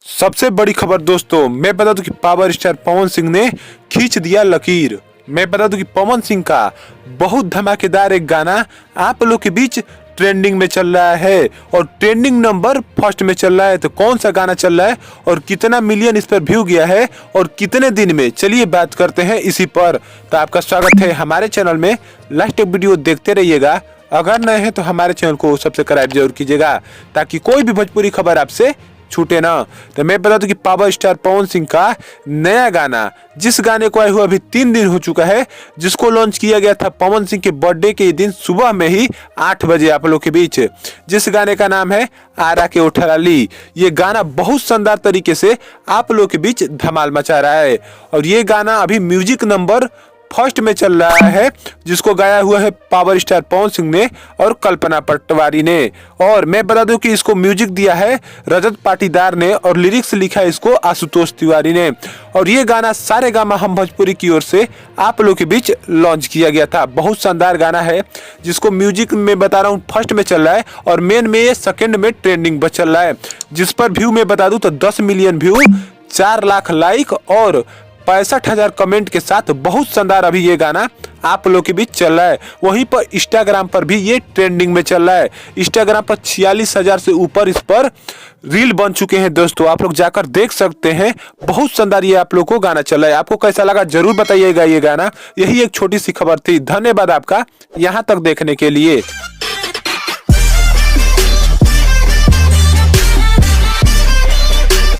सबसे बड़ी खबर दोस्तों, मैं बता दूं कि पावर स्टार पवन सिंह ने खींच दिया लकीर। मैं बता दूं कि पवन सिंह का बहुत धमाकेदार एक गाना आप लोग के बीच ट्रेंडिंग में चल रहा है और ट्रेंडिंग नंबर फर्स्ट में चल रहा है। तो कौन सा गाना चल रहा है और कितना मिलियन इस पर व्यू गया है और कितने दिन में, चलिए बात करते हैं इसी पर। तो आपका स्वागत है हमारे चैनल में, लास्ट तक वीडियो देखते रहिएगा। अगर नए हैं तो हमारे चैनल को सब्सक्राइब जरूर कीजिएगा ताकि कोई भी भोजपुरी खबर आपसे छूटे ना। तो मैं बता दूं कि पावर स्टार पवन सिंह का नया गाना, जिस गाने को आए हुए अभी 3 दिन हो चुका है, जिसको लॉन्च किया गया था पवन सिंह के बर्थडे के दिन सुबह में ही 8 बजे आप लोग के बीच, जिस गाने का नाम है आरा के उठलाली। ये गाना बहुत शानदार तरीके से आप लोग के बीच धमाल मचा रहा है और ये गाना अभी म्यूजिक नंबर फर्स्ट में चल रहा है, जिसको गाया हुआ है पावर स्टार पवन सिंह ने और कल्पना पटवारी ने। और मैं बता दूं कि इसको म्यूजिक दिया है रजत पाटीदार ने और लिरिक्स लिखा है इसको आशुतोष तिवारी ने। और ये गाना सारेगामा हम भोजपुरी की ओर से आप लोग के बीच लॉन्च किया गया था। बहुत शानदार गाना है जिसको म्यूजिक में बता रहा हूँ फर्स्ट में चल रहा है और मेन में ये सेकेंड में ट्रेंडिंग पर चल रहा है, जिस पर व्यू में बता दूं तो 10 मिलियन व्यू, 4 लाख लाइक और 65,000 कमेंट के साथ बहुत शानदार अभी ये गाना आप लोग के बीच चल रहा है। वहीं पर इंस्टाग्राम पर भी ये ट्रेंडिंग में चल रहा है। इंस्टाग्राम पर 46,000 से ऊपर इस पर रील बन चुके हैं दोस्तों, आप लोग जाकर देख सकते हैं। बहुत शानदार ये आप लोग को गाना चल रहा है। आपको कैसा लगा जरूर बताइएगा ये गाना। यही एक छोटी सी खबर थी। धन्यवाद आपका यहाँ तक देखने के लिए।